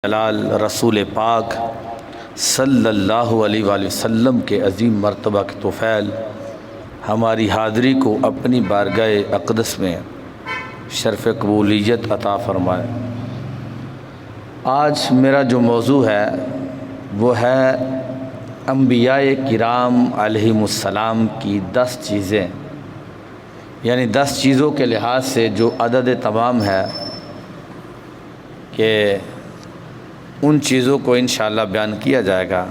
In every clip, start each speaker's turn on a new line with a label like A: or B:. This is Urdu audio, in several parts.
A: جلال رسول پاک صلی اللہ علیہ وآلہ وسلم کے عظیم مرتبہ کے طفیل ہماری حاضری کو اپنی بارگاہ اقدس میں شرف قبولیت عطا فرمائے۔ آج میرا جو موضوع ہے وہ ہے انبیاء کرام علیہم السلام کی 10 چیزیں، یعنی 10 چیزوں کے لحاظ سے جو عدد تمام ہے کہ ان چیزوں کو انشاءاللہ بیان کیا جائے گا،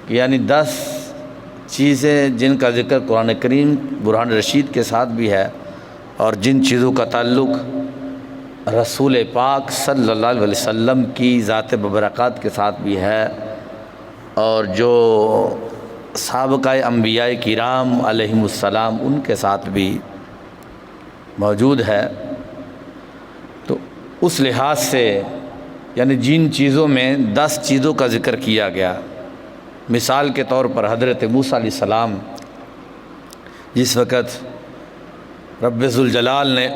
A: یعنی 10 چیزیں جن کا ذکر قرآن کریم برہان رشید کے ساتھ بھی ہے اور جن چیزوں کا تعلق رسول پاک صلی اللہ علیہ وسلم کی ذات ببرکات کے ساتھ بھی ہے اور جو سابقہ انبیاء کرام علیہم السلام ان کے ساتھ بھی موجود ہے۔ تو اس لحاظ سے یعنی جن چیزوں میں 10 چیزوں کا ذکر کیا گیا، مثال کے طور پر حضرت موسیٰ علیہ السلام جس وقت رب ذوالجلال نے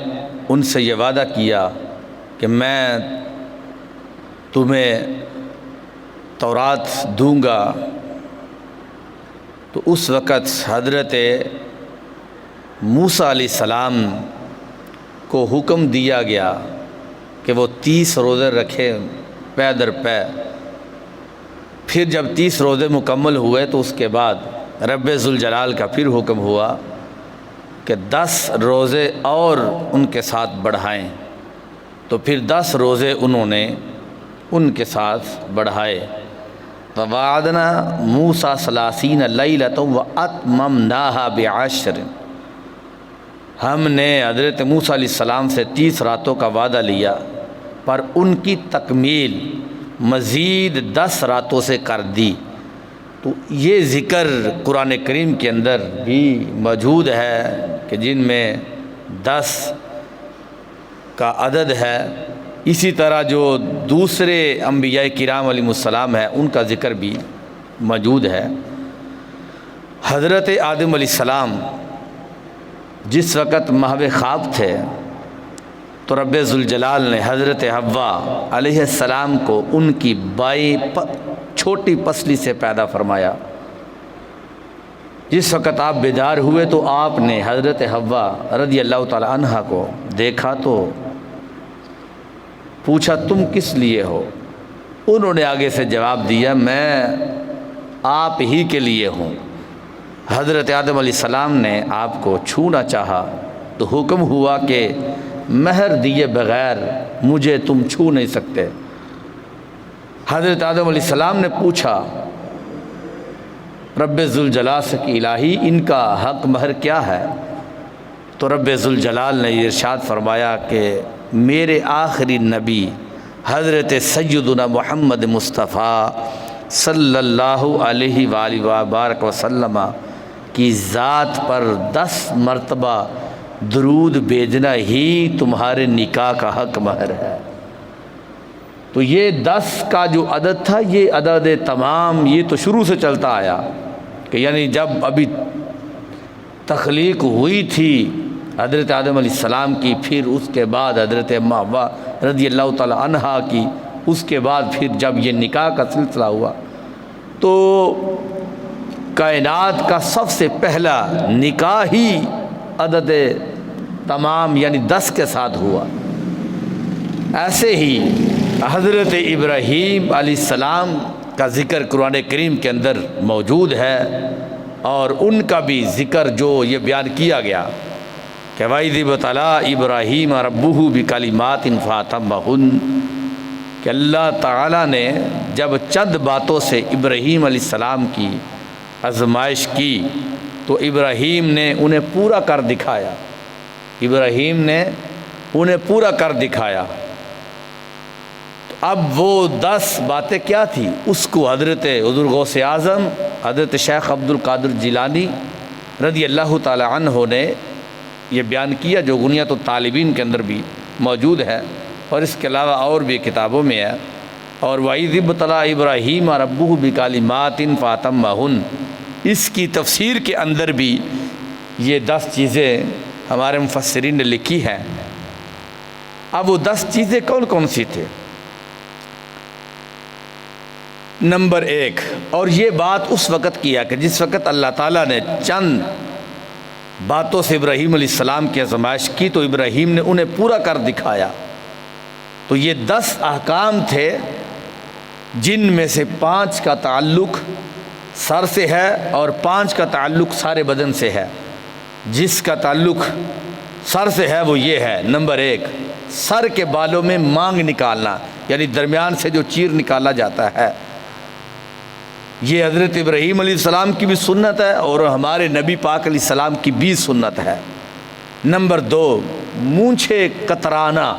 A: ان سے یہ وعدہ کیا کہ میں تمہیں تورات دوں گا، تو اس وقت حضرت موسیٰ علیہ السلام کو حکم دیا گیا کہ وہ 30 روزے رکھے پے در پے۔ پھر جب 30 روزے مکمل ہوئے تو اس کے بعد رب ذوالجلال کا پھر حکم ہوا کہ 10 روزے اور ان کے ساتھ بڑھائیں، تو پھر 10 روزے انہوں نے ان کے ساتھ بڑھائے۔ وَوَعَدْنَا مُوسَىٰ 30 لَيْلَةً وَأَتْمَمْنَاهَا بِعَشْرٍ، ہم نے حضرت موسیٰ علیہ السلام سے 30 راتوں کا وعدہ لیا، پر ان کی تکمیل مزید 10 راتوں سے کر دی۔ تو یہ ذکر قرآن کریم کے اندر بھی موجود ہے کہ جن میں 10 کا عدد ہے۔ اسی طرح جو دوسرے انبیاء کرام علیہ السلام ہیں ان کا ذکر بھی موجود ہے۔ حضرت آدم علیہ السلام جس وقت محو خواب تھے تو رب ذوالجلال نے حضرت حوا علیہ السلام کو ان کی بائیں چھوٹی پسلی سے پیدا فرمایا۔ جس وقت آپ بیدار ہوئے تو آپ نے حضرت حوا رضی اللہ تعالی عنہا کو دیکھا تو پوچھا تم کس لیے ہو؟ انہوں نے آگے سے جواب دیا میں آپ ہی کے لیے ہوں۔ حضرت آدم علیہ السلام نے آپ کو چھونا چاہا تو حکم ہوا کہ مہر دیے بغیر مجھے تم چھو نہیں سکتے۔ حضرت آدم علیہ السلام نے پوچھا رب ذوالجلال سے کہ الہی ان کا حق مہر کیا ہے؟ تو رب ذوالجلال نے یہ ارشاد فرمایا کہ میرے آخری نبی حضرت سیدنا محمد مصطفیٰ صلی اللہ علیہ وآلہ وبارک وسلم کی ذات پر 10 مرتبہ درود بھیجنا ہی تمہارے نکاح کا حق مہر ہے۔ تو یہ 10 کا جو عدد تھا یہ عدد تمام یہ تو شروع سے چلتا آیا کہ یعنی جب ابھی تخلیق ہوئی تھی حضرت آدم علیہ السلام کی، پھر اس کے بعد حضرت حوا رضی اللہ تعالی عنہا کی، اس کے بعد پھر جب یہ نکاح کا سلسلہ ہوا تو کائنات کا سب سے پہلا نکاح ہی عدد تمام یعنی 10 کے ساتھ ہوا۔ ایسے ہی حضرت ابراہیم علیہ السلام کا ذکر قرآن کریم کے اندر موجود ہے اور ان کا بھی ذکر جو یہ بیان کیا گیا کہ وَإِذِ ابْتَلَىٰ إِبْرَاهِيمَ رَبُّهُ بِكَلِمَاتٍ فَأَتَمَّهُنَّ کہ اللہ تعالیٰ نے جب چند باتوں سے ابراہیم علیہ السلام کی آزمائش کی تو ابراہیم نے انہیں پورا کر دکھایا۔ ابراہیم نے انہیں پورا کر دکھایا۔ تو اب وہ 10 باتیں کیا تھی اس کو حضرت حضور غوث اعظم حضرت شیخ عبد القادر جیلانی رضی اللہ تعالی عنہ نے یہ بیان کیا جو غنیۃ الطالبین کے اندر بھی موجود ہے اور اس کے علاوہ اور بھی کتابوں میں ہے۔ اور وَإِذِ ابْتَلَىٰ إِبْرَاهِيمَ رَبُّهُ بِكَلِمَاتٍ فَأَتَمَّهُنَّ اس کی تفسیر کے اندر بھی یہ 10 چیزیں ہمارے مفسرین نے لکھی ہیں۔ اب وہ 10 چیزیں کون کون سی تھے؟ نمبر 1، اور یہ بات اس وقت کیا کہ جس وقت اللہ تعالیٰ نے چند باتوں سے ابراہیم علیہ السلام کی آزمائش کی تو ابراہیم نے انہیں پورا کر دکھایا۔ تو یہ 10 احکام تھے جن میں سے 5 کا تعلق سر سے ہے اور 5 کا تعلق سارے بدن سے ہے۔ جس کا تعلق سر سے ہے وہ یہ ہے، نمبر 1، سر کے بالوں میں مانگ نکالنا، یعنی درمیان سے جو چیر نکالا جاتا ہے۔ یہ حضرت ابراہیم علیہ السلام کی بھی سنت ہے اور ہمارے نبی پاک علیہ السلام کی بھی سنت ہے۔ نمبر 2، مونچھیں کترانا،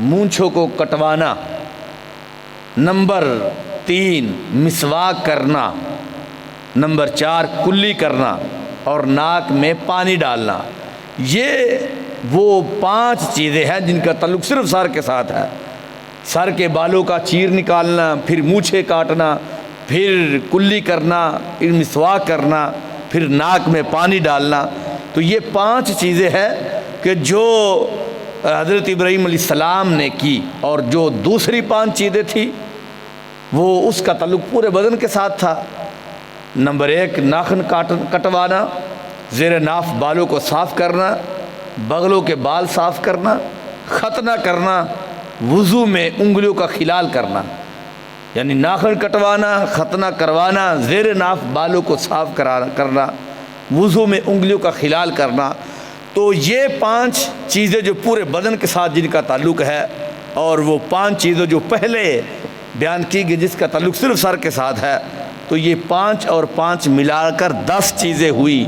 A: مونچھوں کو کٹوانا۔ نمبر 3، مسواک کرنا۔ نمبر 4، کلی کرنا اور ناک میں پانی ڈالنا۔ یہ وہ 5 چیزیں ہیں جن کا تعلق صرف سر کے ساتھ ہے۔ سر کے بالوں کا چیر نکالنا، پھر مونچھیں کاٹنا، پھر کلی کرنا، پھر مسواک کرنا، پھر ناک میں پانی ڈالنا۔ تو یہ 5 چیزیں ہیں کہ جو حضرت ابراہیم علیہ السلام نے کی، اور جو دوسری 5 چیزیں تھیں وہ اس کا تعلق پورے بدن کے ساتھ تھا۔ نمبر 1، ناخن کٹوانا، زیر ناف بالوں کو صاف کرنا، بغلوں کے بال صاف کرنا، ختنہ کرنا، وضو میں انگلیوں کا خلال کرنا، یعنی ناخن کٹوانا، ختنہ کروانا، زیر ناف بالوں کو صاف کرنا، وضو میں انگلیوں کا خلال کرنا۔ تو یہ 5 چیزیں جو پورے بدن کے ساتھ جن کا تعلق ہے، اور وہ 5 چیزیں جو پہلے بیان کی گئی جس کا تعلق صرف سر کے ساتھ ہے، تو یہ 5 اور 5 ملا کر 10 چیزیں ہوئی۔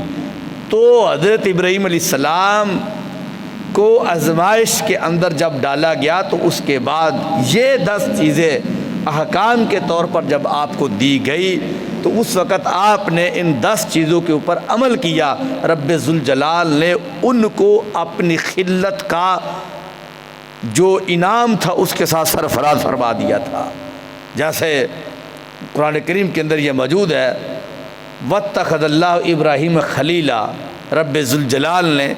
A: تو حضرت ابراہیم علیہ السلام کو آزمائش کے اندر جب ڈالا گیا تو اس کے بعد یہ 10 چیزیں احکام کے طور پر جب آپ کو دی گئی تو اس وقت آپ نے ان 10 چیزوں کے اوپر عمل کیا۔ رب ذوالجلال نے ان کو اپنی خلت کا جو انعام تھا اس کے ساتھ سرفراز فرما دیا تھا۔ جیسے قرآن کریم کے اندر یہ موجود ہے، وَاتَّخَذَ اللَّهُ إِبْرَاهِيمَ خَلِيلًا، رب ذوالجلال نے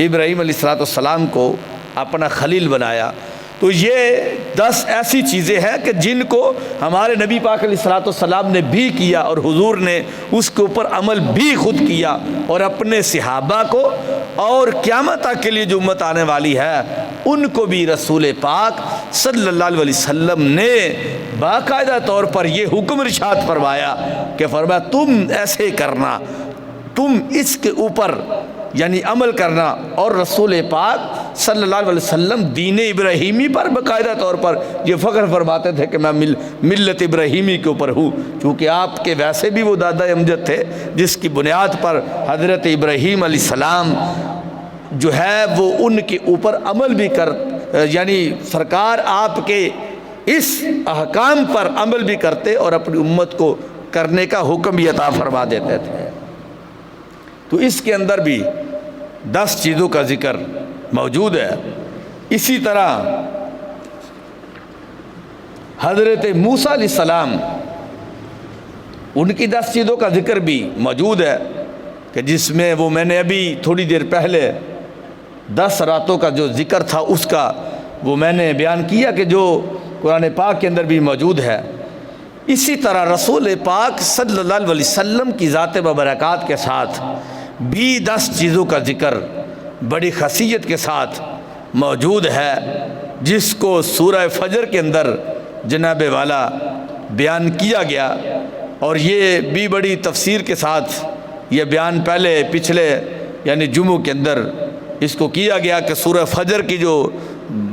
A: ابراہیم علیہ السلام کو اپنا خلیل بنایا۔ تو یہ 10 ایسی چیزیں ہیں کہ جن کو ہمارے نبی پاک علیہ السلام نے بھی کیا، اور حضور نے اس کے اوپر عمل بھی خود کیا، اور اپنے صحابہ کو اور قیامت تک کے لیے جو امت آنے والی ہے ان کو بھی رسول پاک صلی اللہ علیہ وسلم نے باقاعدہ طور پر یہ حکم ارشاد فرمایا کہ فرمایا تم ایسے کرنا، تم اس کے اوپر یعنی عمل کرنا۔ اور رسول پاک صلی اللہ علیہ وسلم دین ابراہیمی پر باقاعدہ طور پر یہ فخر فرماتے تھے کہ میں ملت ابراہیمی کے اوپر ہوں، چونکہ آپ کے ویسے بھی وہ دادا امجد تھے جس کی بنیاد پر حضرت ابراہیم علیہ السلام جو ہے وہ ان کے اوپر عمل بھی یعنی سرکار آپ کے اس احکام پر عمل بھی کرتے اور اپنی امت کو کرنے کا حکم بھی عطا فرما دیتے تھے۔ تو اس کے اندر بھی 10 چیزوں کا ذکر موجود ہے۔ اسی طرح حضرت موسیٰ علیہ السلام ان کی 10 چیزوں کا ذکر بھی موجود ہے کہ جس میں وہ میں نے ابھی تھوڑی دیر پہلے 10 راتوں کا جو ذکر تھا اس کا وہ میں نے بیان کیا کہ جو قرآن پاک کے اندر بھی موجود ہے۔ اسی طرح رسول پاک صلی اللہ علیہ وسلم کی ذات مبارکات کے ساتھ بھی 10 چیزوں کا ذکر بڑی خاصیت کے ساتھ موجود ہے، جس کو سورہ فجر کے اندر جناب والا بیان کیا گیا، اور یہ بھی بڑی تفسیر کے ساتھ یہ بیان پہلے پچھلے یعنی جمعوں کے اندر اس کو کیا گیا کہ سورہ فجر کی جو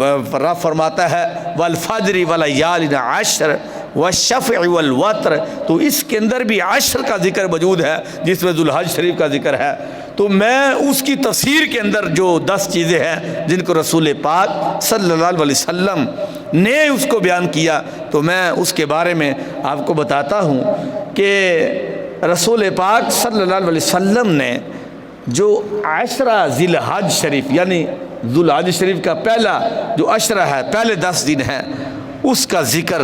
A: رب فرماتا ہے والفجر ولیال عشر والشفع والوتر، تو اس کے اندر بھی عشر کا ذکر موجود ہے جس میں ذوالحج شریف کا ذکر ہے۔ تو میں اس کی تفسیر کے اندر جو 10 چیزیں ہیں جن کو رسول پاک صلی اللہ علیہ وسلم نے اس کو بیان کیا، تو میں اس کے بارے میں آپ کو بتاتا ہوں کہ رسول پاک صلی اللہ علیہ وسلم نے جو عشرہ ذی الحج شریف یعنی ذوالحج شریف کا پہلا جو عشرہ ہے، پہلے 10 دن ہیں، اس کا ذکر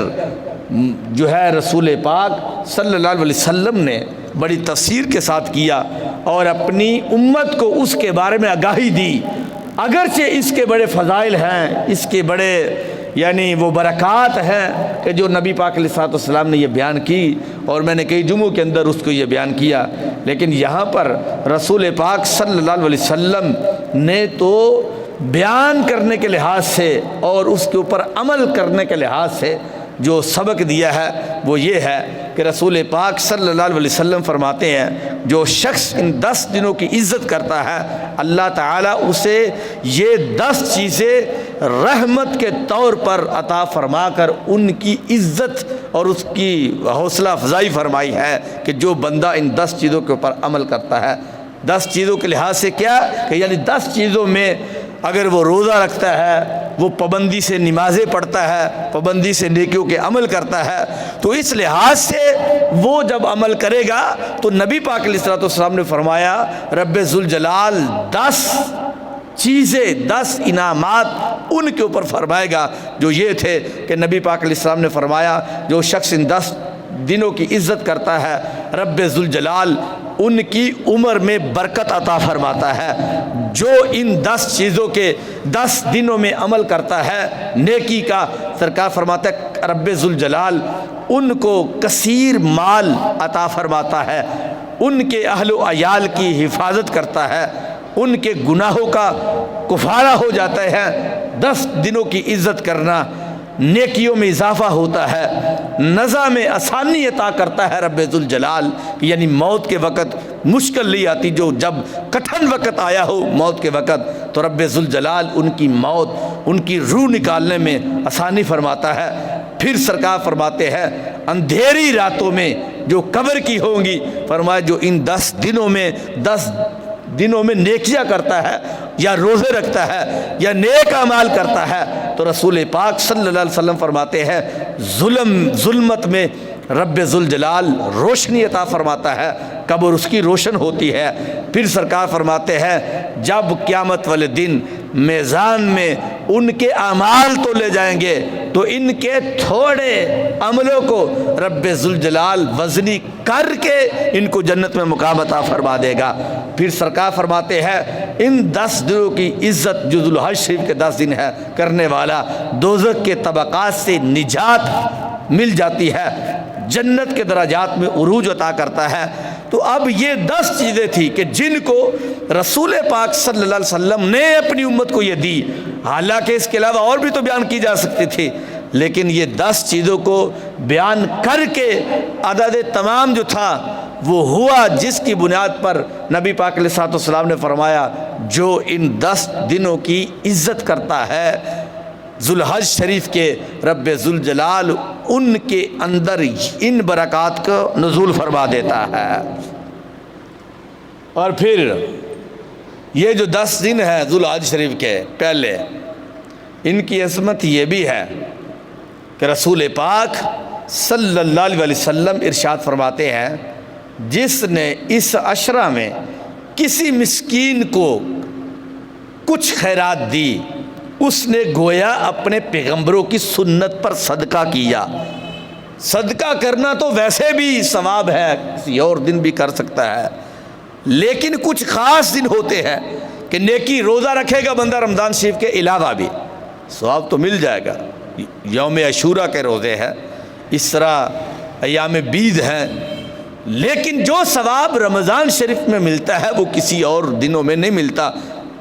A: جو ہے رسول پاک صلی اللہ علیہ وسلم نے بڑی تفسیر کے ساتھ کیا اور اپنی امت کو اس کے بارے میں آگاہی دی۔ اگرچہ اس کے بڑے فضائل ہیں، اس کے بڑے یعنی وہ برکات ہیں کہ جو نبی پاک علیہ الصلوۃ والسلام نے یہ بیان کی، اور میں نے کئی جمعوں کے اندر اس کو یہ بیان کیا، لیکن یہاں پر رسول پاک صلی اللہ علیہ وسلم نے تو بیان کرنے کے لحاظ سے اور اس کے اوپر عمل کرنے کے لحاظ سے جو سبق دیا ہے وہ یہ ہے کہ رسول پاک صلی اللہ علیہ وسلم فرماتے ہیں جو شخص ان 10 دنوں کی عزت کرتا ہے اللہ تعالیٰ اسے یہ 10 چیزیں رحمت کے طور پر عطا فرما کر ان کی عزت اور اس کی حوصلہ افزائی فرمائی ہے کہ جو بندہ ان 10 چیزوں کے اوپر عمل کرتا ہے۔ 10 چیزوں کے لحاظ سے کیا کہ یعنی 10 چیزوں میں اگر وہ روزہ رکھتا ہے، وہ پابندی سے نمازیں پڑھتا ہے، پابندی سے نیکیوں کے عمل کرتا ہے، تو اس لحاظ سے وہ جب عمل کرے گا تو نبی پاک علیہ الصلوۃ والسلام نے فرمایا رب ذوالجلال 10 چیزیں 10 انعامات ان کے اوپر فرمائے گا، جو یہ تھے کہ نبی پاک علیہ السلام نے فرمایا جو شخص ان 10 دنوں کی عزت کرتا ہے رب ذوالجلال ان کی عمر میں برکت عطا فرماتا ہے، جو ان 10 چیزوں کے 10 دنوں میں عمل کرتا ہے نیکی کا، سرکار فرماتا ہے رب ذوالجلال ان کو کثیر مال عطا فرماتا ہے، ان کے اہل و عیال کی حفاظت کرتا ہے، ان کے گناہوں کا کفارہ ہو جاتا ہے۔ 10 دنوں کی عزت کرنا نیکیوں میں اضافہ ہوتا ہے، نزا میں آسانی عطا کرتا ہے رب ذوالجلال، یعنی موت کے وقت مشکل نہیں آتی، جو جب کٹھن وقت آیا ہو موت کے وقت تو رب ذوالجلال ان کی موت، ان کی روح نکالنے میں آسانی فرماتا ہے۔ پھر سرکار فرماتے ہیں اندھیری راتوں میں جو قبر کی ہوں گی، فرمایا جو ان 10 دنوں میں نیکیاں کرتا ہے یا روزے رکھتا ہے یا نیک اعمال کرتا ہے تو رسول پاک صلی اللہ علیہ وسلم فرماتے ہیں ظلمت میں رب ذوالجلال روشنی عطا فرماتا ہے، قبر اس کی روشن ہوتی ہے۔ پھر سرکار فرماتے ہیں جب قیامت والے دن میزان میں ان کے اعمال تو لے جائیں گے تو ان کے تھوڑے عملوں کو رب ذوالجلال وزنی کر کے ان کو جنت میں مقام عطا فرما دے گا۔ پھر سرکار فرماتے ہیں ان 10 دنوں کی عزت جو ذوالحج شریف کے 10 دن ہے کرنے والا دوزخ کے طبقات سے نجات مل جاتی ہے، جنت کے درجات میں عروج عطا کرتا ہے۔ تو اب یہ 10 چیزیں تھی کہ جن کو رسول پاک صلی اللہ علیہ وسلم نے اپنی امت کو یہ دی، حالانکہ اس کے علاوہ اور بھی تو بیان کی جا سکتی تھی، لیکن یہ 10 چیزوں کو بیان کر کے عدد تمام جو تھا وہ ہوا، جس کی بنیاد پر نبی پاک علیہ الصلوۃ والسلام نے فرمایا جو ان 10 دنوں کی عزت کرتا ہے ذوالحج شریف کے رب ذوالجلال ان کے اندر ان برکات کو نزول فرما دیتا ہے۔ اور پھر یہ جو 10 دن ہے ذوالحج شریف کے پہلے، ان کی عظمت یہ بھی ہے کہ رسول پاک صلی اللہ علیہ وسلم ارشاد فرماتے ہیں جس نے اس عشرہ میں کسی مسکین کو کچھ خیرات دی اس نے گویا اپنے پیغمبروں کی سنت پر صدقہ کیا۔ صدقہ کرنا تو ویسے بھی ثواب ہے، کسی اور دن بھی کر سکتا ہے، لیکن کچھ خاص دن ہوتے ہیں کہ نیکی روزہ رکھے گا بندہ رمضان شریف کے علاوہ بھی ثواب تو مل جائے گا، یوم عاشوراء کے روزے ہیں، اس طرح ایام بید ہیں، لیکن جو ثواب رمضان شریف میں ملتا ہے وہ کسی اور دنوں میں نہیں ملتا،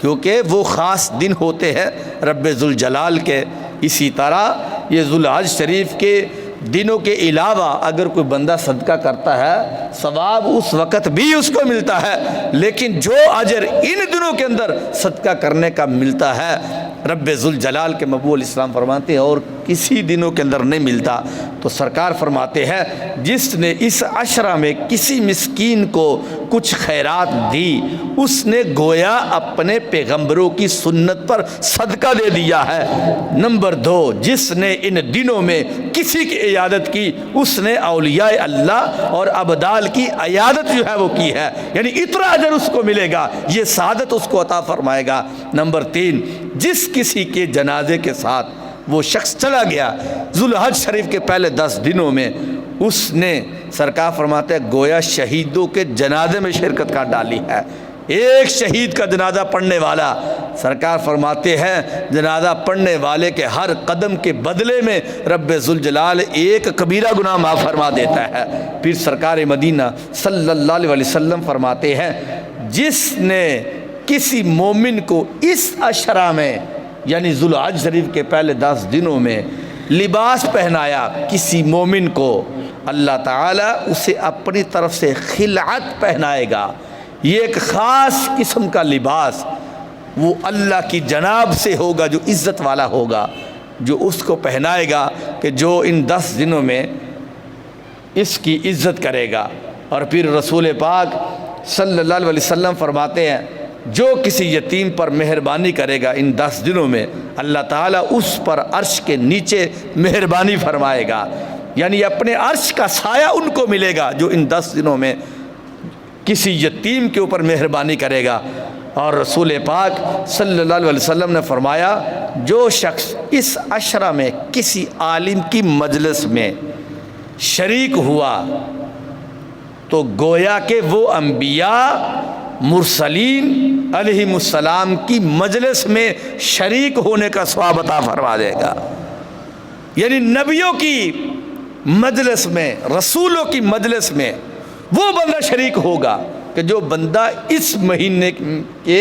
A: کیونکہ وہ خاص دن ہوتے ہیں رب ذوالجلال کے۔ اسی طرح یہ ذوالحج شریف کے دنوں کے علاوہ اگر کوئی بندہ صدقہ کرتا ہے ثواب اس وقت بھی اس کو ملتا ہے، لیکن جو اجر ان دنوں کے اندر صدقہ کرنے کا ملتا ہے رب ذوالجلال کے محبوب علیہ السلام فرماتے ہیں اور کسی دنوں کے اندر نہیں ملتا۔ تو سرکار فرماتے ہیں جس نے اس عشرہ میں کسی مسکین کو کچھ خیرات دی اس نے گویا اپنے پیغمبروں کی سنت پر صدقہ دے دیا ہے۔ نمبر 2، جس نے ان دنوں میں کسی کی عیادت کی اس نے اولیاء اللہ اور ابدال کی عیادت جو ہے وہ کی ہے، یعنی اتنا اجر اس کو ملے گا، یہ سعادت اس کو عطا فرمائے گا۔ نمبر 3، جس کسی کے جنازے کے ساتھ وہ شخص چلا گیا ذوالحج شریف کے پہلے 10 دنوں میں، اس نے سرکار فرماتے ہیں گویا شہیدوں کے جنازے میں شرکت کر ڈالی ہے، ایک شہید کا جنازہ پڑھنے والا، سرکار فرماتے ہیں جنازہ پڑھنے والے کے ہر قدم کے بدلے میں رب ذوالجلال ایک کبیرہ گناہ معاف فرما دیتا ہے۔ پھر سرکار مدینہ صلی اللہ علیہ وسلم فرماتے ہیں جس نے کسی مومن کو اس عشرہ میں یعنی ذوالحج شریف کے پہلے 10 دنوں میں لباس پہنایا کسی مومن کو، اللہ تعالیٰ اسے اپنی طرف سے خلعت پہنائے گا۔ یہ ایک خاص قسم کا لباس وہ اللہ کی جناب سے ہوگا جو عزت والا ہوگا، جو اس کو پہنائے گا کہ جو ان 10 دنوں میں اس کی عزت کرے گا۔ اور پھر رسول پاک صلی اللہ علیہ وسلم فرماتے ہیں جو کسی یتیم پر مہربانی کرے گا ان 10 دنوں میں اللہ تعالیٰ اس پر عرش کے نیچے مہربانی فرمائے گا، یعنی اپنے عرش کا سایہ ان کو ملے گا جو ان 10 دنوں میں کسی یتیم کے اوپر مہربانی کرے گا۔ اور رسول پاک صلی اللہ علیہ وسلم نے فرمایا جو شخص اس عشرہ میں کسی عالم کی مجلس میں شریک ہوا تو گویا کہ وہ انبیاء مرسلین علیہم السلام کی مجلس میں شریک ہونے کا ثواب عطا فرما دے گا، یعنی نبیوں کی مجلس میں، رسولوں کی مجلس میں وہ بندہ شریک ہوگا کہ جو بندہ اس مہینے کے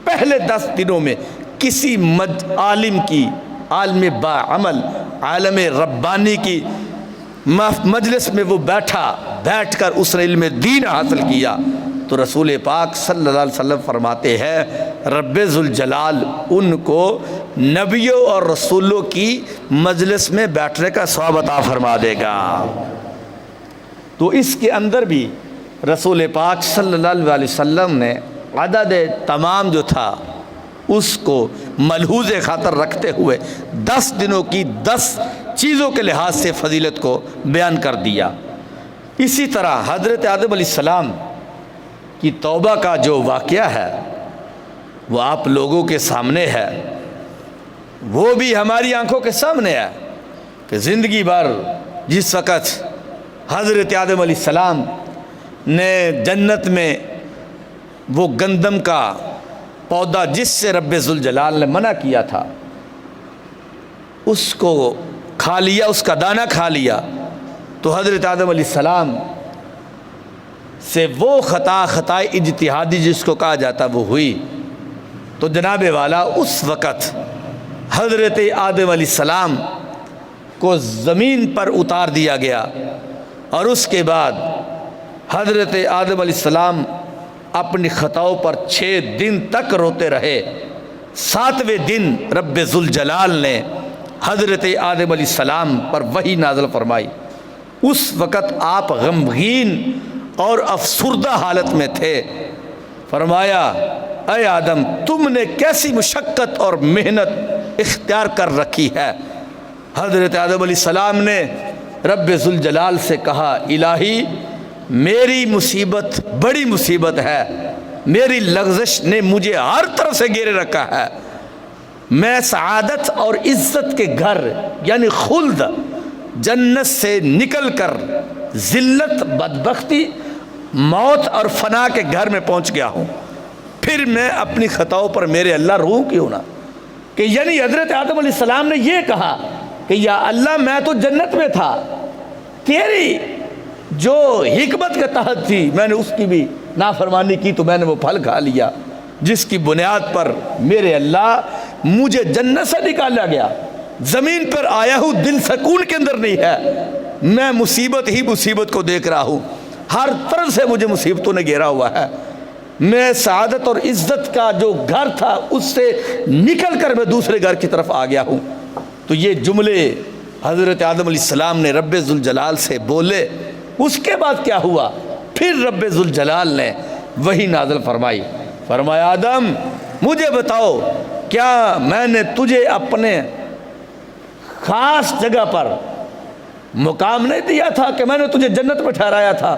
A: پہلے 10 دنوں میں کسی عالم کی، عالم باعمل، عالم ربانی کی مجلس میں وہ بیٹھ کر اس نے علم دین حاصل کیا، تو رسول پاک صلی اللہ علیہ وسلم فرماتے ہیں رب ذوالجلال ان کو نبیوں اور رسولوں کی مجلس میں بیٹھنے کا ثواب عطا فرما دے گا۔ تو اس کے اندر بھی رسول پاک صلی اللہ علیہ وسلم نے عدد تمام جو تھا اس کو ملحوظ خاطر رکھتے ہوئے 10 دنوں کی 10 چیزوں کے لحاظ سے فضیلت کو بیان کر دیا۔ اسی طرح حضرت آدم علیہ السلام کی توبہ کا جو واقعہ ہے وہ آپ لوگوں کے سامنے ہے، وہ بھی ہماری آنکھوں کے سامنے ہے کہ زندگی بھر جس وقت حضرت آدم علیہ السلام نے جنت میں وہ گندم کا پودا جس سے رب ذوالجلال نے منع کیا تھا اس کو کھا لیا، اس کا دانہ کھا لیا، تو حضرت آدم علیہ السلام سے وہ خطائے اجتہادی جس کو کہا جاتا وہ ہوئی، تو جناب والا اس وقت حضرت آدم علیہ السلام کو زمین پر اتار دیا گیا، اور اس کے بعد حضرت آدم علیہ السلام اپنی خطاؤں پر 6 دن تک روتے رہے۔ 7ویں دن رب ذوالجلال نے حضرت آدم علیہ السلام پر وحی نازل فرمائی۔ اس وقت آپ غمگین اور افسردہ حالت میں تھے۔ فرمایا اے آدم تم نے کیسی مشقت اور محنت اختیار کر رکھی ہے۔ حضرت آدم علیہ السلام نے رب ذوالجلال سے کہا الہی میری مصیبت بڑی مصیبت ہے، میری لغزش نے مجھے ہر طرف سے گھیرے رکھا ہے، میں سعادت اور عزت کے گھر یعنی خلد جنت سے نکل کر ذلت، بدبختی، موت اور فنا کے گھر میں پہنچ گیا ہوں، پھر میں اپنی خطاؤں پر میرے اللہ روح کیوں نہ۔ کہ یعنی حضرت آدم علیہ السلام نے یہ کہا کہ یا اللہ میں تو جنت میں تھا، تیری جو حکمت کے تحت تھی میں نے اس کی بھی نافرمانی کی تو میں نے وہ پھل کھا لیا، جس کی بنیاد پر میرے اللہ مجھے جنت سے نکالا گیا، زمین پر آیا ہوں دل سکون کے اندر نہیں ہے، میں مصیبت ہی مصیبت کو دیکھ رہا ہوں، ہر طرف سے مجھے مصیبتوں نے گھیرا ہوا ہے، میں سعادت اور عزت کا جو گھر تھا اس سے نکل کر میں دوسرے گھر کی طرف آ گیا ہوں۔ تو یہ جملے حضرت آدم علیہ السلام نے رب ذوالجلال سے بولے۔ اس کے بعد کیا ہوا؟ پھر رب ذوالجلال نے وحی نازل فرمائی، فرمایا آدم مجھے بتاؤ کیا میں نے تجھے اپنے خاص جگہ پر مقام نہیں دیا تھا کہ میں نے تجھے جنت میں ٹھہرایا تھا،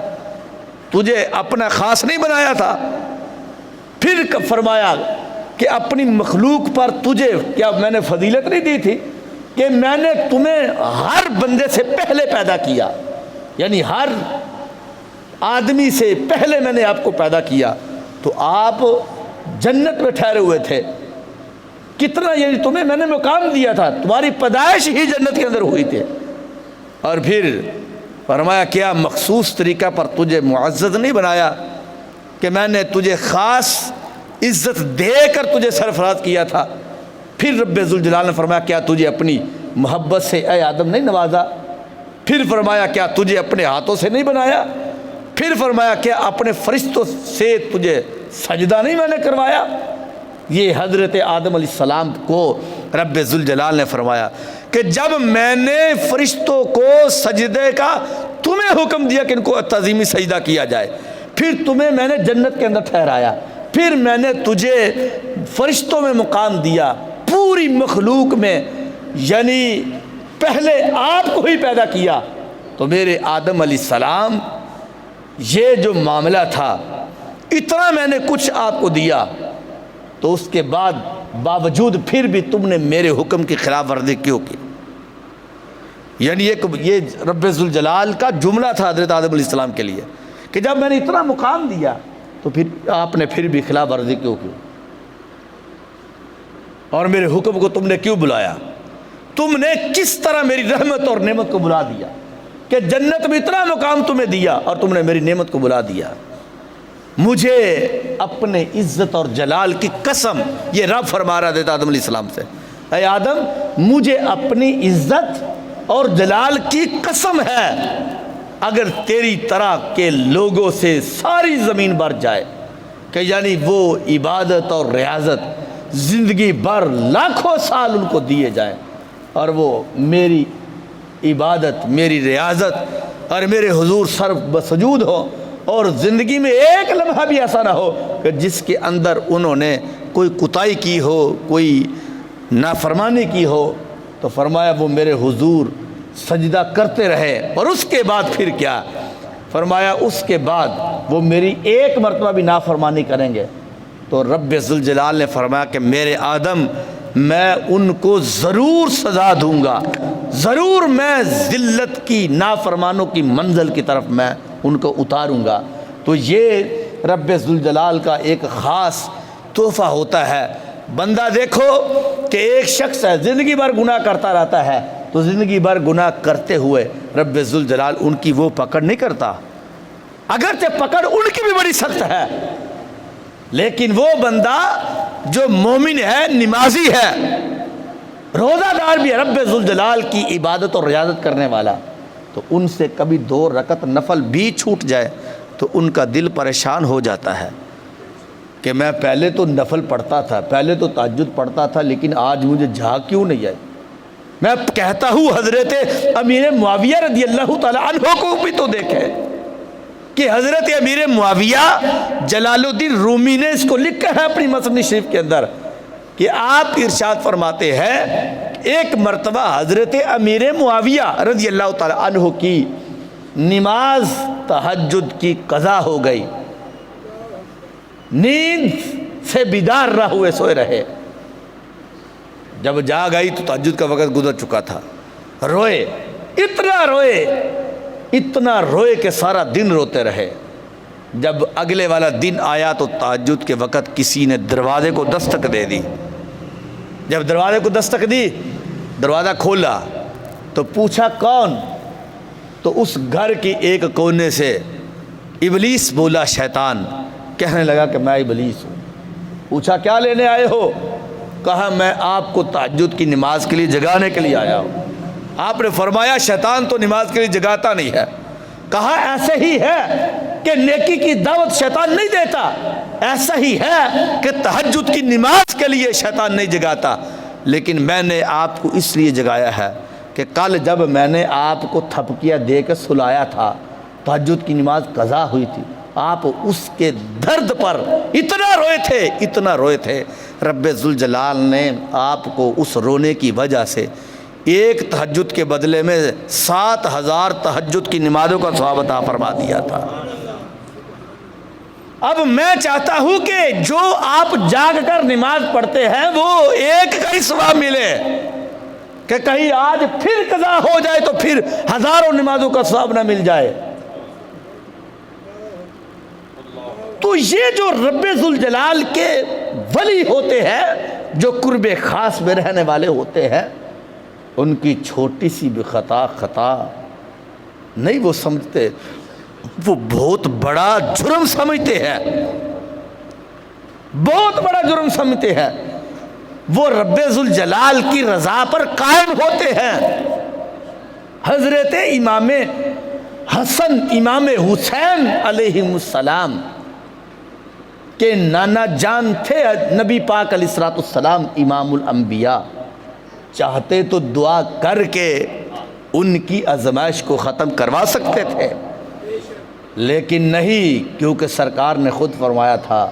A: تجھے اپنا خاص نہیں بنایا تھا؟ پھر فرمایا کہ اپنی مخلوق پر تجھے کیا میں نے فضیلت نہیں دی تھی کہ میں نے تمہیں ہر بندے سے پہلے پیدا کیا، یعنی ہر آدمی سے پہلے میں نے آپ کو پیدا کیا، تو آپ جنت میں ٹھہرے ہوئے تھے، کتنا یعنی تمہیں میں نے مقام دیا تھا، تمہاری پیدائش ہی جنت کے اندر ہوئی تھی۔ اور پھر فرمایا کیا مخصوص طریقہ پر تجھے معزز نہیں بنایا کہ میں نے تجھے خاص عزت دے کر تجھے سرفراز کیا تھا؟ پھر رب ذوالجلال نے فرمایا کیا تجھے اپنی محبت سے اے آدم نہیں نوازا؟ پھر فرمایا کیا تجھے اپنے ہاتھوں سے نہیں بنایا؟ پھر فرمایا کیا اپنے فرشتوں سے تجھے سجدہ نہیں میں نے کروایا؟ یہ حضرت آدم علیہ السلام کو رب ذوالجلال نے فرمایا کہ جب میں نے فرشتوں کو سجدے کا تمہیں حکم دیا کہ ان کو تعظیمی سجدہ کیا جائے، پھر تمہیں میں نے جنت کے اندر ٹھہرایا، پھر میں نے تجھے فرشتوں میں مقام دیا، پوری مخلوق میں، یعنی پہلے آپ کو ہی پیدا کیا، تو میرے آدم علیہ السلام یہ جو معاملہ تھا، اتنا میں نے کچھ آپ کو دیا، تو اس کے بعد باوجود پھر بھی تم نے میرے حکم کی خلاف ورزی کیوں کی؟ یعنی یہ رب ذوالجلال کا جملہ تھا حضرت آدم علیہ السلام کے لیے کہ جب میں نے اتنا مقام دیا تو پھر آپ نے پھر بھی خلاف ورزی کیوں کی؟ اور میرے حکم کو تم نے کیوں بلایا؟ تم نے کس طرح میری رحمت اور نعمت کو بلا دیا کہ جنت میں اتنا مقام تمہیں دیا اور تم نے میری نعمت کو بلا دیا؟ مجھے اپنے عزت اور جلال کی قسم، یہ رب فرما رہا تھا آدم علیہ السلام سے، اے آدم مجھے اپنی عزت اور جلال کی قسم ہے، اگر تیری طرح کے لوگوں سے ساری زمین بھر جائے کہ یعنی وہ عبادت اور ریاضت زندگی بھر لاکھوں سال ان کو دیے جائیں اور وہ میری عبادت، میری ریاضت اور میرے حضور سر بسجود ہو، اور زندگی میں ایک لمحہ بھی ایسا نہ ہو کہ جس کے اندر انہوں نے کوئی کوتاہی کی ہو، کوئی نافرمانی کی ہو، تو فرمایا وہ میرے حضور سجدہ کرتے رہے۔ اور اس کے بعد پھر کیا فرمایا؟ اس کے بعد وہ میری ایک مرتبہ بھی نافرمانی کریں گے تو رب ذوالجلال نے فرمایا کہ میرے آدم میں ان کو ضرور سزا دوں گا، ضرور میں ذلت کی، نافرمانوں کی منزل کی طرف میں ان کو اتاروں گا۔ تو یہ رب ذوالجلال کا ایک خاص تحفہ ہوتا ہے۔ بندہ دیکھو کہ ایک شخص ہے زندگی بھر گناہ کرتا رہتا ہے، تو زندگی بھر گناہ کرتے ہوئے رب ذوالجلال ان کی وہ پکڑ نہیں کرتا، اگرچہ پکڑ ان کی بھی بڑی سخت ہے، لیکن وہ بندہ جو مومن ہے، نمازی ہے، روزہ دار بھی ہے، رب ذوالجلال کی عبادت اور ریاضت کرنے والا، تو ان سے کبھی 2 رکعت نفل بھی چھوٹ جائے تو ان کا دل پریشان ہو جاتا ہے کہ میں پہلے تو نفل پڑھتا تھا، پہلے تو تہجد پڑھتا تھا، لیکن آج مجھے جھاگ کیوں نہیں آئی؟ میں کہتا ہوں حضرت امیر معاویہ رضی اللہ تعالی عنہ کو بھی تو دیکھے کہ حضرت امیر معاویہ جلال الدین رومی نے اس کو لکھا ہے اپنی مثنوی شریف کے اندر کہ آپ ارشاد فرماتے ہیں ایک مرتبہ حضرت امیر معاویہ رضی اللہ تعالی عنہ کی نماز تہجد کی قضا ہو گئی، نیند سے بیدار رہ ہوئے سوئے رہے، جب جاگ آئی تو تہجد کا وقت گزر چکا تھا، روئے، اتنا روئے کہ سارا دن روتے رہے۔ جب اگلے والا دن آیا تو تہجد کے وقت کسی نے دروازے کو دستک دے دی، جب دروازے کو دستک دی، دروازہ کھولا تو پوچھا کون؟ تو اس گھر کی ایک کونے سے ابلیس بولا، شیطان کہنے لگا کہ میں ابلیس ہوں۔ پوچھا کیا لینے آئے ہو؟ کہا میں آپ کو تہجد کی نماز کے لیے جگانے کے لیے آیا ہوں۔ آپ نے فرمایا شیطان تو نماز کے لیے جگاتا نہیں ہے۔ کہا ایسے ہی ہے کہ نیکی کی دعوت شیطان نہیں دیتا، ایسا ہی ہے کہ تہجد کی نماز کے لیے شیطان نہیں جگاتا، لیکن میں نے آپ کو اس لیے جگایا ہے کہ کل جب میں نے آپ کو تھپکیاں دے کے سلایا تھا، تہجد کی نماز قضا ہوئی تھی، آپ اس کے درد پر اتنا روئے تھے، رب ذوالجلال نے آپ کو اس رونے کی وجہ سے ایک تہجد کے بدلے میں 7000 تہجد کی نمازوں کا ثواب عطا فرما دیا تھا۔ اب میں چاہتا ہوں کہ جو آپ جاگ کر نماز پڑھتے ہیں وہ ایک کا ہی ثواب ملے، کہ کہیں آج پھر قضا ہو جائے تو پھر ہزاروں نمازوں کا ثواب نہ مل جائے۔ تو یہ جو رب ذوالجلال کے ولی ہوتے ہیں، جو قرب خاص میں رہنے والے ہوتے ہیں، ان کی چھوٹی سی بھی خطا نہیں وہ سمجھتے، وہ بہت بڑا جرم سمجھتے ہیں، بہت بڑا جرم سمجھتے ہیں۔ وہ رب ذوالجلال کی رضا پر قائم ہوتے ہیں۔ حضرت امام حسن امام حسین علیہ السلام کے نانا جان تھے نبی پاک علیہ السلام امام الانبیاء، چاہتے تو دعا کر کے ان کی آزمائش کو ختم کروا سکتے تھے، لیکن نہیں، کیونکہ سرکار نے خود فرمایا تھا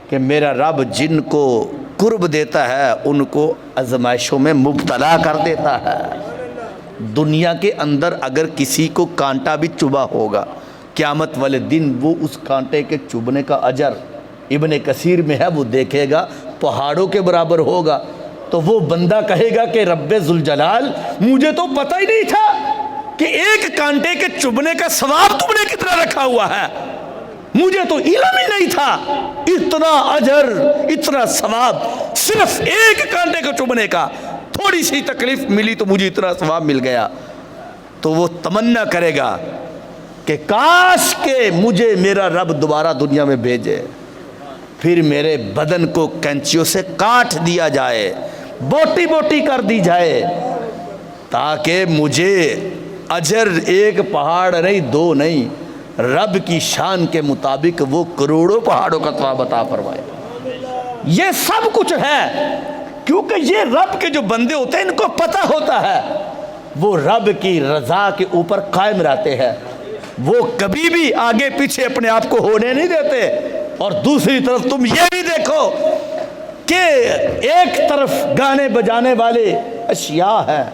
A: کہ میرا رب جن کو قرب دیتا ہے ان کو آزمائشوں میں مبتلا کر دیتا ہے۔ دنیا کے اندر اگر کسی کو کانٹا بھی چبھا ہوگا، قیامت والے دن وہ اس کانٹے کے چبھنے کا اجر ابن کثیر میں ہے، وہ دیکھے گا پہاڑوں کے برابر ہوگا۔ تو وہ بندہ کہے گا کہ رب ذوالجلال مجھے تو پتہ ہی نہیں تھا کہ ایک کانٹے کے چبھنے کا ثواب تم نے کتنا رکھا ہوا ہے، مجھے تو علم ہی نہیں تھا، اتنا اجر اتنا ثواب صرف ایک کانٹے کو چبھنے کا، تھوڑی سی تکلیف ملی تو مجھے اتنا ثواب مل گیا۔ تو وہ تمنا کرے گا کہ کاش کہ مجھے میرا رب دوبارہ دنیا میں بھیجے، پھر میرے بدن کو کینچیوں سے کاٹ دیا جائے، بوٹی بوٹی کر دی جائے، تاکہ مجھے اجر ایک پہاڑ نہیں، دو نہیں، رب کی شان کے مطابق وہ کروڑوں پہاڑوں کا ثواب عطا فرمائے۔ یہ سب کچھ ہے کیونکہ یہ رب کے جو بندے ہوتے ہیں ان کو پتہ ہوتا ہے، وہ رب کی رضا کے اوپر قائم رہتے ہیں، وہ کبھی بھی آگے پیچھے اپنے آپ کو ہونے نہیں دیتے۔ اور دوسری طرف تم یہ بھی دیکھو کہ ایک طرف گانے بجانے والے اشیاء ہیں،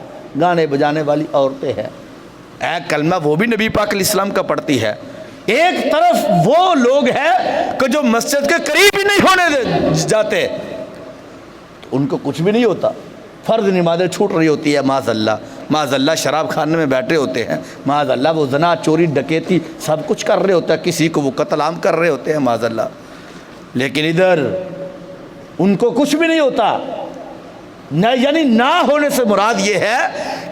A: گانے بجانے والی عورتیں ہیں، اے کلمہ وہ بھی نبی پاک علیہ السلام کا پڑھتی ہے، ایک طرف وہ لوگ ہیں کہ جو مسجد کے قریب ہی نہیں ہونے جاتے، تو ان کو کچھ بھی نہیں ہوتا، فرض نمازیں چھوٹ رہی ہوتی ہے، معاذ اللہ شراب خانے میں بیٹھے ہوتے ہیں، معاذ اللہ وہ زنا چوری ڈکیتی سب کچھ کر رہے ہوتے ہیں، کسی کو وہ قتل عام کر رہے ہوتے ہیں، معاذ اللہ، لیکن ادھر ان کو کچھ بھی نہیں ہوتا۔ یعنی نہ ہونے سے مراد یہ ہے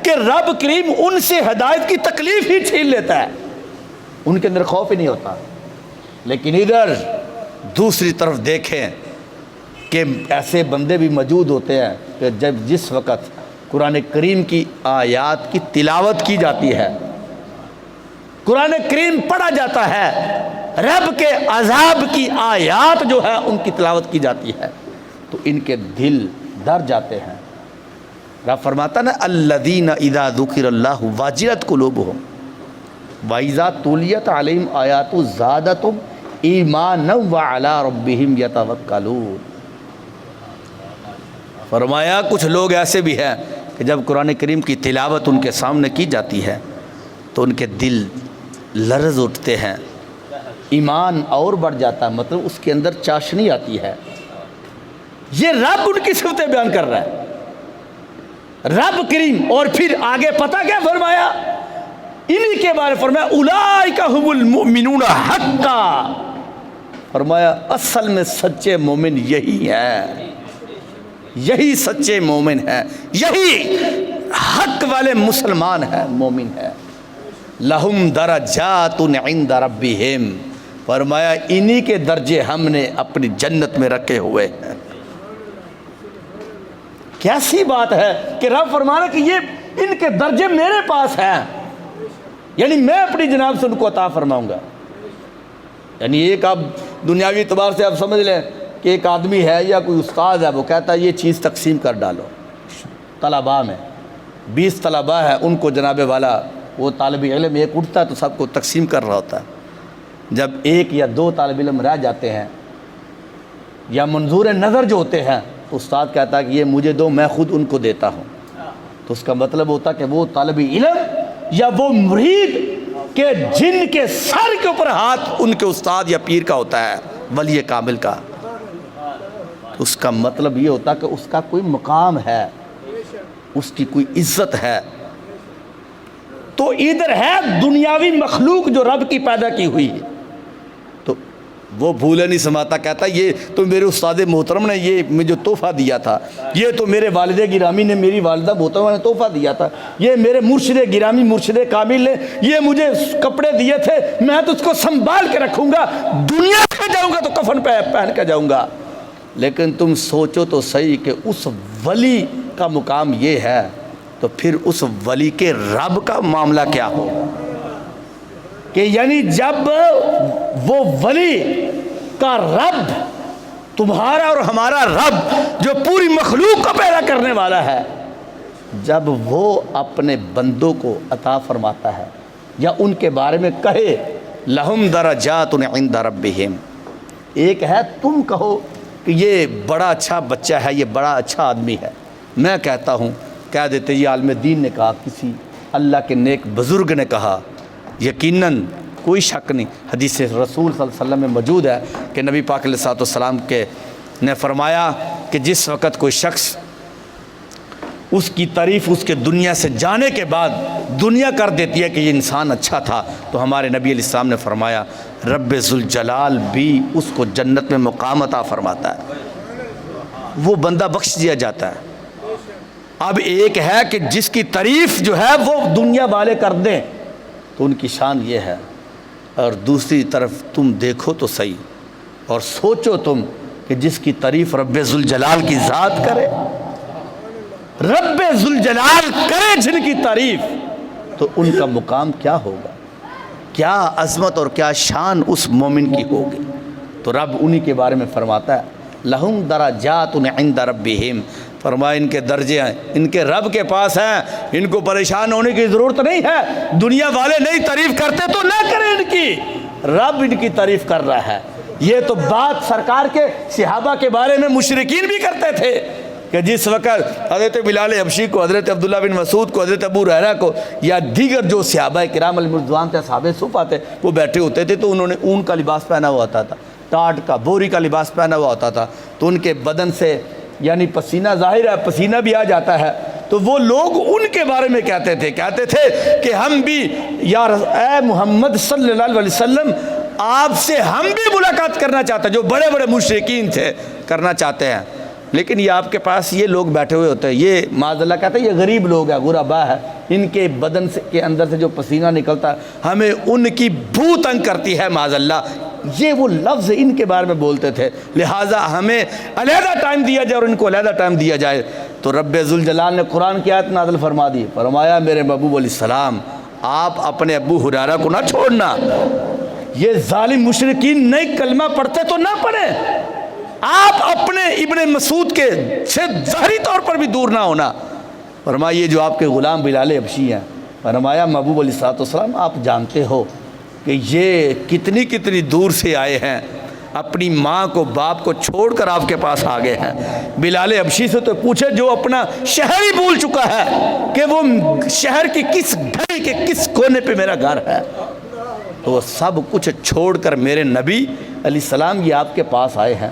A: کہ رب کریم ان سے ہدایت کی تکلیف ہی چھین لیتا ہے، ان کے اندر خوف ہی نہیں ہوتا۔ لیکن ادھر دوسری طرف دیکھیں کہ ایسے بندے بھی موجود ہوتے ہیں کہ جس وقت قرآن کریم کی آیات کی تلاوت کی جاتی ہے، قرآن کریم پڑھا جاتا ہے، رب کے عذاب کی آیات جو ہے ان کی تلاوت کی جاتی ہے، تو ان کے دل ڈر جاتے ہیں۔ رب فرماتا نا الذین اذا ذکر اللہ واجلت قلوبہم وَإِذَا تُلِيَتْ عَلَيْهِمْ آیَاتُ زَادَتْهُمْ ایمانا وَعَلَىٰ رَبِّهِمْ يَتَوَکَّلُونَ۔ فرمایا کچھ لوگ ایسے بھی ہیں کہ جب قرآن کریم کی تلاوت ان کے سامنے کی جاتی ہے تو ان کے دل لرز اٹھتے ہیں، ایمان اور بڑھ جاتا ہے، مطلب اس کے اندر چاشنی آتی ہے۔ یہ رب ان کی صفتیں بیان کر رہا ہے، رب کریم، اور پھر آگے پتہ کیا فرمایا؟ انہی کے بارے فرمایا اولئک هم المؤمنون حقا، فرمایا اصل میں سچے مومن یہی ہے، یہی سچے مومن ہیں، یہی حق والے مسلمان ہیں، مومن ہیں۔ لہم درجات عند ربہم، فرمایا انہی کے درجے ہم نے اپنی جنت میں رکھے ہوئے ہیں۔ کیسی بات ہے کہ رب فرمانا کہ یہ ان کے درجے میرے پاس ہیں، یعنی میں اپنی جناب سے ان کو عطا فرماؤں گا۔ یعنی ایک آپ دنیاوی اعتبار سے آپ سمجھ لیں کہ ایک آدمی ہے یا کوئی استاد ہے، وہ کہتا ہے یہ چیز تقسیم کر ڈالو، طلباء میں 20 طلباء ہیں، ان کو جناب والا وہ طالب علم ایک اٹھتا ہے تو سب کو تقسیم کر رہا ہوتا ہے۔ جب ایک یا دو طالب علم رہ جاتے ہیں یا منظور نظر جو ہوتے ہیں تو استاد کہتا ہے کہ یہ مجھے دو، میں خود ان کو دیتا ہوں۔ تو اس کا مطلب ہوتا ہے کہ وہ طالب علم یا وہ مرید کہ جن کے سر کے اوپر ہاتھ ان کے استاد یا پیر کا ہوتا ہے، ولی کامل کا، اس کا مطلب یہ ہوتا ہے کہ اس کا کوئی مقام ہے، اس کی کوئی عزت ہے۔ تو ادھر ہے دنیاوی مخلوق جو رب کی پیدا کی ہوئی ہے، تو وہ بھولے نہیں سماتا، کہتا یہ تو میرے استاد محترم نے یہ مجھے تحفہ دیا تھا، یہ تو میرے والد گرامی نے، میری والدہ محترمہ نے تحفہ دیا تھا، یہ میرے مرشد گرامی مرشد کامل نے یہ مجھے کپڑے دیے تھے، میں تو اس کو سنبھال کے رکھوں گا، دنیا میں جاؤں گا تو کفن پہن کے جاؤں گا۔ لیکن تم سوچو تو صحیح کہ اس ولی کا مقام یہ ہے، تو پھر اس ولی کے رب کا معاملہ کیا ہو کہ یعنی جب وہ ولی کا رب، تمہارا اور ہمارا رب جو پوری مخلوق کو پیدا کرنے والا ہے، جب وہ اپنے بندوں کو عطا فرماتا ہے یا ان کے بارے میں کہے لہم درجات عند ربہم، ایک ہے تم کہو کہ یہ بڑا اچھا بچہ ہے، یہ بڑا اچھا آدمی ہے، میں کہتا ہوں، کہہ دیتے یہ عالم دین نے کہا، کسی اللہ کے نیک بزرگ نے کہا، یقیناً کوئی شک نہیں، حدیث رسول صلی اللہ علیہ وسلم میں موجود ہے کہ نبی پاک علیہ الصلوۃ والسلام کے نے فرمایا کہ جس وقت کوئی شخص اس کی تعریف اس کے دنیا سے جانے کے بعد دنیا کر دیتی ہے کہ یہ انسان اچھا تھا، تو ہمارے نبی علیہ السلام نے فرمایا رب ذوالجلال بھی اس کو جنت میں مقام عطا فرماتا ہے، وہ بندہ بخش دیا جاتا ہے۔ اب ایک ہے کہ جس کی تعریف جو ہے وہ دنیا والے کر دیں تو ان کی شان یہ ہے، اور دوسری طرف تم دیکھو تو صحیح اور سوچو تم کہ جس کی تعریف رب ذوالجلال کی ذات کرے، رب ذوالجلال کرے جن کی تعریف، تو ان کا مقام کیا ہوگا، کیا عظمت اور کیا شان اس مومن کی ہوگی۔ تو رب انہی کے بارے میں فرماتا ہے لہم درجات عند ربہم، فرمایا ان کے درجے ہیں ان کے رب کے پاس ہیں، ان کو پریشان ہونے کی ضرورت نہیں ہے، دنیا والے نہیں تعریف کرتے تو نہ کریں ان کی، رب ان کی تعریف کر رہا ہے۔ یہ تو بات سرکار کے صحابہ کے بارے میں مشرکین بھی کرتے تھے کہ جس وقت حضرت بلال حبشی کو، حضرت عبداللہ بن مسعود کو، حضرت ابو ہریرہ کو یا دیگر جو صحابہ کرام علیہم رضوان تھے، صحابہ صفا تھے، وہ بیٹھے ہوتے تھے تو انہوں نے اون کا لباس پہنا ہوا ہوتا تھا، ٹاٹ کا بوری کا لباس پہنا ہوا ہوتا تھا، تو ان کے بدن سے یعنی پسینہ ظاہر ہے، پسینہ بھی آ جاتا ہے، تو وہ لوگ ان کے بارے میں کہتے تھے کہ ہم بھی یا اے محمد صلی اللہ علیہ وسلم آپ سے ہم بھی ملاقات کرنا چاہتے ہیں، جو بڑے بڑے مشرکین تھے کرنا چاہتے ہیں، لیکن یہ آپ کے پاس یہ لوگ بیٹھے ہوئے ہوتے ہیں، یہ معاذ اللہ کہتے ہیں یہ غریب لوگ ہیں، غربا ہے، ان کے بدن سے کے اندر سے جو پسینہ نکلتا ہے ہمیں ان کی بو تنگ کرتی ہے معاذ اللہ، یہ وہ لفظ ان کے بارے میں بولتے تھے، لہٰذا ہمیں علیحدہ ٹائم دیا جائے اور ان کو علیحدہ ٹائم دیا جائے۔ تو رب ذوالجلال نے قرآن کی آیت نازل فرما دی، فرمایا میرے محبوب علیہ السلام آپ اپنے ابو ہریرہ کو نہ چھوڑنا، یہ ظالم مشرکین نہیں کلمہ پڑھتے تو نہ پڑھیں، آپ اپنے ابن مسعود کے سے ظاہری طور پر بھی دور نہ ہونا۔ فرمایا یہ جو آپ کے غلام بلال حبشی ہیں، فرمایا محبوب علیہ السلام آپ جانتے ہو کہ یہ کتنی کتنی دور سے آئے ہیں، اپنی ماں کو باپ کو چھوڑ کر آپ کے پاس آ گئے ہیں۔ بلال حبشی سے تو پوچھے جو اپنا شہر ہی بھول چکا ہے کہ وہ شہر کی کس گھر کے کس کونے پہ میرا گھر ہے، تو وہ سب کچھ چھوڑ کر میرے نبی علیہ السلام یہ آپ کے پاس آئے ہیں۔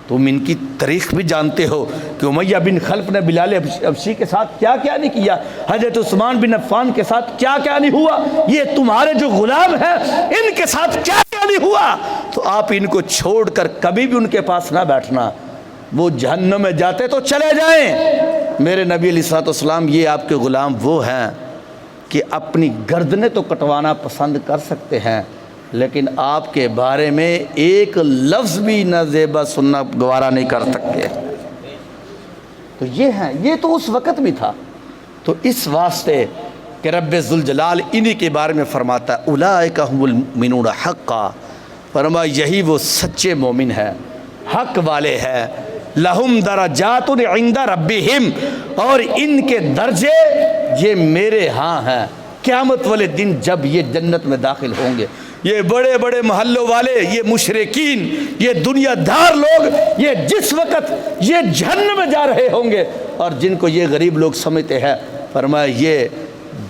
A: تم ان کی تاریخ بھی جانتے ہو کہ امیہ بن خلف نے بلال حبشی کے ساتھ کیا کیا نہیں کیا، حضرت عثمان بن عفان کے ساتھ کیا کیا نہیں ہوا، یہ تمہارے جو غلام ہیں ان کے ساتھ کیا کیا نہیں ہوا، تو آپ ان کو چھوڑ کر کبھی بھی ان کے پاس نہ بیٹھنا، وہ جہنم میں جاتے تو چلے جائیں۔ میرے نبی علیہ السلام یہ آپ کے غلام وہ ہیں کہ اپنی گردنیں تو کٹوانا پسند کر سکتے ہیں، لیکن آپ کے بارے میں ایک لفظ بھی نہ زیبا سننا گوارا نہیں کر سکتے۔ تو یہ ہیں، یہ تو اس وقت بھی تھا۔ تو اس واسطے کہ رب ذوالجلال انہی کے بارے میں فرماتا ہے اولئک هم المؤمنون حقا، فرمایا یہی وہ سچے مومن ہیں، حق والے ہیں، لہم درجات عند ربہم، اور ان کے درجے یہ میرے ہاں ہیں۔ قیامت والے دن جب یہ جنت میں داخل ہوں گے، یہ بڑے بڑے محلوں والے، یہ مشرکین، یہ دنیا دار لوگ، یہ جس وقت یہ جہنم میں جا رہے ہوں گے، اور جن کو یہ غریب لوگ سمجھتے ہیں، فرمایا یہ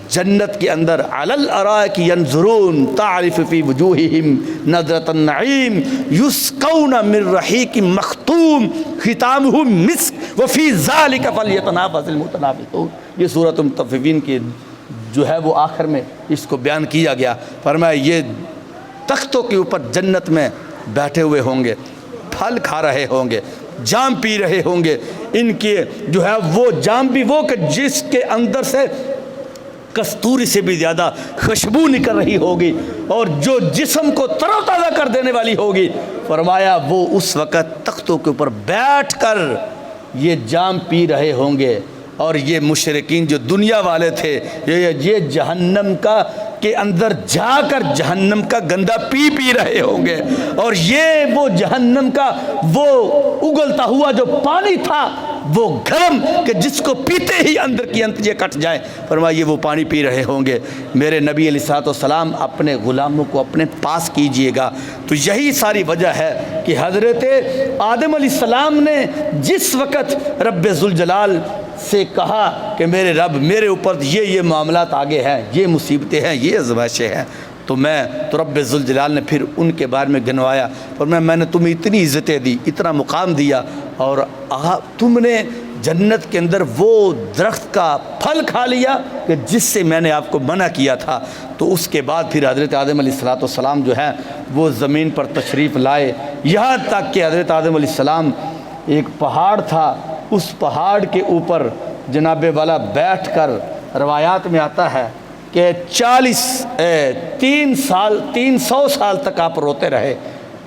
A: جنت کے اندر علی الارائک ینظرون تعرف فی وجوہہم نظرۃ النعیم یسقون من رحیق مختوم ختامہ مسک وفی ذلک فلیتنافس المتنافسون۔ یہ سورۃ المطففین کی جو ہے وہ آخر میں اس کو بیان کیا گیا، فرمایا یہ تختوں کے اوپر جنت میں بیٹھے ہوئے ہوں گے، پھل کھا رہے ہوں گے، جام پی رہے ہوں گے. ان کے جو ہے وہ جام بھی وہ کہ جس کے اندر سے کستوری سے بھی زیادہ خوشبو نکل رہی ہوگی اور جو جسم کو تر و تازہ کر دینے والی ہوگی. فرمایا وہ اس وقت تختوں کے اوپر بیٹھ کر یہ جام پی رہے ہوں گے، اور یہ مشرکین جو دنیا والے تھے یہ جہنم کا کے اندر جا کر جہنم کا گندا پی رہے ہوں گے. اور یہ وہ جہنم کا وہ اگلتا ہوا جو پانی تھا وہ گرم کہ جس کو پیتے ہی اندر کی انتجے کٹ جائیں. فرمایا یہ وہ پانی پی رہے ہوں گے. میرے نبی علیہ الصلوۃ والسلام اپنے غلاموں کو اپنے پاس کیجئے گا. تو یہی ساری وجہ ہے کہ حضرت آدم علیہ السلام نے جس وقت رب ذوالجلال سے کہا کہ میرے رب میرے اوپر یہ معاملات آگے ہیں، یہ مصیبتیں ہیں، یہ آزمائشیں ہیں، تو رب ذوالجلال نے پھر ان کے بارے میں گنوایا. اور میں نے تمہیں اتنی عزتیں دی، اتنا مقام دیا، اور تم نے جنت کے اندر وہ درخت کا پھل کھا لیا کہ جس سے میں نے آپ کو منع کیا تھا. تو اس کے بعد پھر حضرت آدم علیہ الصلوۃ والسلام جو ہے وہ زمین پر تشریف لائے، یہاں تک کہ حضرت آدم علیہ السلام ایک پہاڑ تھا، اس پہاڑ کے اوپر جناب والا بیٹھ کر روایات میں آتا ہے کہ 300 سال تک آپ روتے رہے.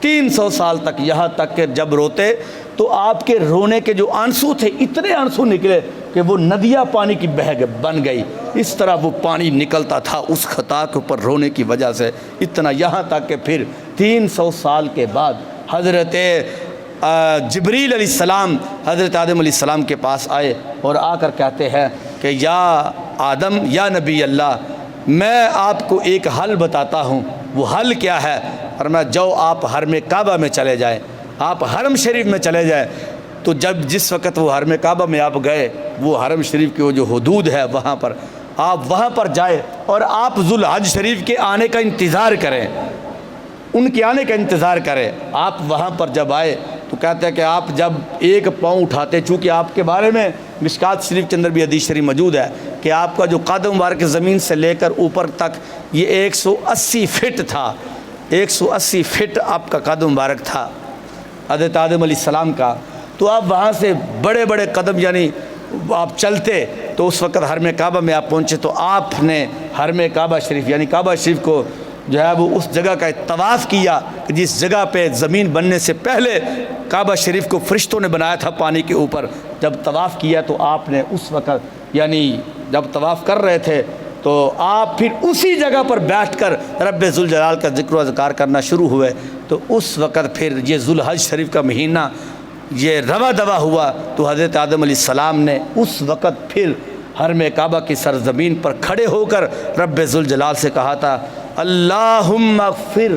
A: 300 سال تک، یہاں تک کہ جب روتے تو آپ کے رونے کے جو آنسو تھے اتنے آنسو نکلے کہ وہ ندیاں پانی کی بن گئی. اس طرح وہ پانی نکلتا تھا اس خطا کے اوپر رونے کی وجہ سے اتنا. یہاں تک کہ پھر 300 سال کے بعد حضرت جبریل علیہ السلام حضرت آدم علیہ السلام کے پاس آئے اور آ کر کہتے ہیں کہ یا آدم، یا نبی اللہ، میں آپ کو ایک حل بتاتا ہوں. وہ حل کیا ہے؟ فرمایا جاؤ آپ حرم کعبہ میں چلے جائیں، آپ حرم شریف میں چلے جائیں. تو جس وقت وہ حرم کعبہ میں آپ گئے، وہ حرم شریف کی وہ جو حدود ہے وہاں پر آپ وہاں پر جائیں اور آپ ذوالحج شریف کے آنے کا انتظار کریں، ان کے آنے کا انتظار کریں. آپ وہاں پر جب آئے تو کہتے ہیں کہ آپ جب ایک پاؤں اٹھاتے، چونکہ آپ کے بارے میں مشکات شریف کے اندر بھی حدیث شریف موجود ہے کہ آپ کا جو قدم مبارک زمین سے لے کر اوپر تک یہ 180 فٹ تھا. 180 فٹ آپ کا قدم مبارک تھا حضرت آدم علیہ السلام کا. تو آپ وہاں سے بڑے بڑے قدم یعنی آپ چلتے تو اس وقت حرم کعبہ میں آپ پہنچے تو آپ نے حرم کعبہ شریف یعنی کعبہ شریف کو جو ہے وہ اس جگہ کا طواف کیا کہ جس جگہ پہ زمین بننے سے پہلے کعبہ شریف کو فرشتوں نے بنایا تھا پانی کے اوپر. جب طواف کیا تو آپ نے اس وقت یعنی جب طواف کر رہے تھے تو آپ پھر اسی جگہ پر بیٹھ کر رب ذوالجلال کا ذکر و اذکار کرنا شروع ہوئے. تو اس وقت پھر یہ ذوالحج شریف کا مہینہ یہ رواں دواں ہوا. تو حضرت آدم علیہ السلام نے اس وقت پھر حرم کعبہ کی سرزمین پر کھڑے ہو کر رب ذوالجلال سے کہا تھا اللہم اغفر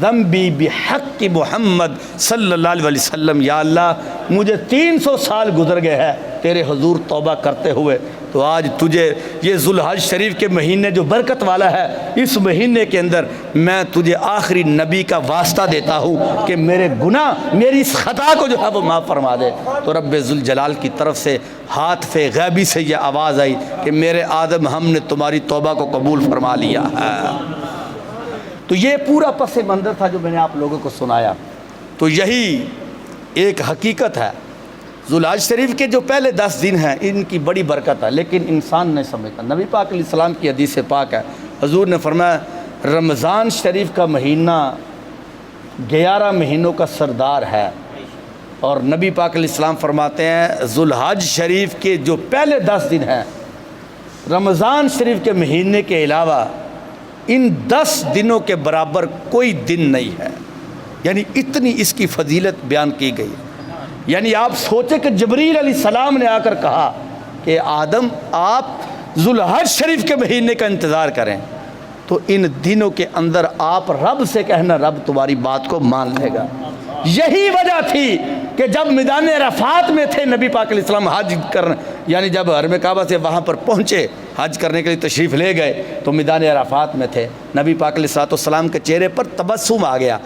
A: ذنبی بحق محمد صلی اللہ علیہ وسلم. یا اللہ مجھے 300 سال گزر گئے ہیں تیرے حضور توبہ کرتے ہوئے. تو آج تجھے یہ ذوالحج شریف کے مہینے جو برکت والا ہے اس مہینے کے اندر میں تجھے آخری نبی کا واسطہ دیتا ہوں کہ میرے گناہ میری اس خطا کو جو ہے وہ معاف فرما دے. تو رب ذوالجلال کی طرف سے ہاتف غیبی سے یہ آواز آئی کہ میرے آدم ہم نے تمہاری توبہ کو قبول فرما لیا ہے. تو یہ پورا پس منظر تھا جو میں نے آپ لوگوں کو سنایا. تو یہی ایک حقیقت ہے. ذوالحج شریف کے جو پہلے 10 دن ہیں ان کی بڑی برکت ہے لیکن انسان نہیں سمجھتا. نبی پاک علیہ السلام کی حدیث پاک ہے، حضور نے فرمایا رمضان شریف کا مہینہ 11 مہینوں کا سردار ہے. اور نبی پاک علیہ السلام فرماتے ہیں ذوالحج شریف کے جو پہلے 10 دن ہیں رمضان شریف کے مہینے کے علاوہ ان 10 دنوں کے برابر کوئی دن نہیں ہے. یعنی اتنی اس کی فضیلت بیان کی گئی. یعنی آپ سوچیں کہ جبریل علیہ السلام نے آ کر کہا کہ آدم آپ ذوالحج شریف کے مہینے کا انتظار کریں تو ان دنوں کے اندر آپ رب سے کہنا رب تمہاری بات کو مان لے گا. یہی وجہ تھی کہ جب میدان عرفات میں تھے نبی پاک علیہ السلام حج کرنے یعنی جب حرم کعبہ سے وہاں پر پہنچے حج کرنے کے لیے تشریف لے گئے تو میدان عرفات میں تھے. نبی پاک علیہ السلام کے چہرے پر تبسم آ گیا،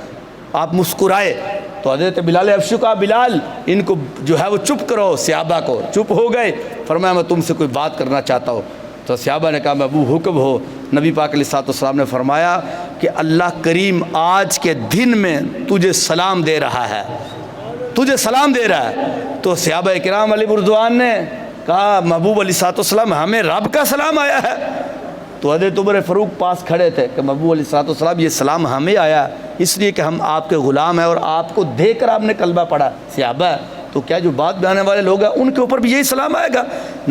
A: آپ مسکرائے. تو حضرت بلال حبشی کا بلال ان کو جو ہے وہ چپ کرو، صحابہ کو چپ ہو گئے. فرمایا میں تم سے کوئی بات کرنا چاہتا ہوں. تو صحابہ نے کہا محبوب حکم ہو. نبی پاک علیہ الصلوۃ والسلام نے فرمایا کہ اللہ کریم آج کے دن میں تجھے سلام دے رہا ہے، تجھے سلام دے رہا ہے۔ تو صحابہ کرام علیہ رضوان نے کہا محبوب علیہ الصلوۃ والسلام ہمیں رب کا سلام آیا ہے؟ تو حضرت عمر فاروق پاس کھڑے تھے کہ محبوب علیہ الصلوۃ والسلام یہ سلام ہمیں آیا اس لیے کہ ہم آپ کے غلام ہیں اور آپ کو دیکھ کر آپ نے کلمہ پڑھا۔ صحابہ تو کیا جو بات بیانے والے لوگ ہیں ان کے اوپر بھی یہی سلام آئے گا؟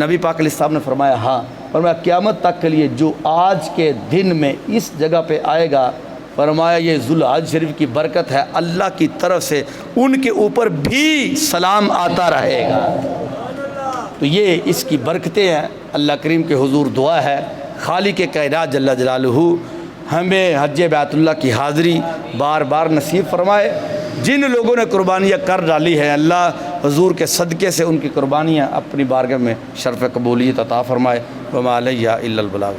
A: نبی پاک علیہ السلام نے فرمایا ہاں، فرمایا قیامت تک کے لیے جو آج کے دن میں اس جگہ پہ آئے گا، فرمایا یہ ذوالحج شریف کی برکت ہے، اللہ کی طرف سے ان کے اوپر بھی سلام آتا رہے گا۔ تو یہ اس کی برکتیں ہیں۔ اللہ کریم کے حضور دعا ہے خالق کائنات جل جلالہ ہمیں حج بیت اللہ کی حاضری بار بار نصیب فرمائے۔ جن لوگوں نے قربانیاں کر ڈالی ہیں اللہ حضور کے صدقے سے ان کی قربانیاں اپنی بارگاہ میں شرف قبولیت عطا فرمائے۔ وما علیہ الا البلاغ۔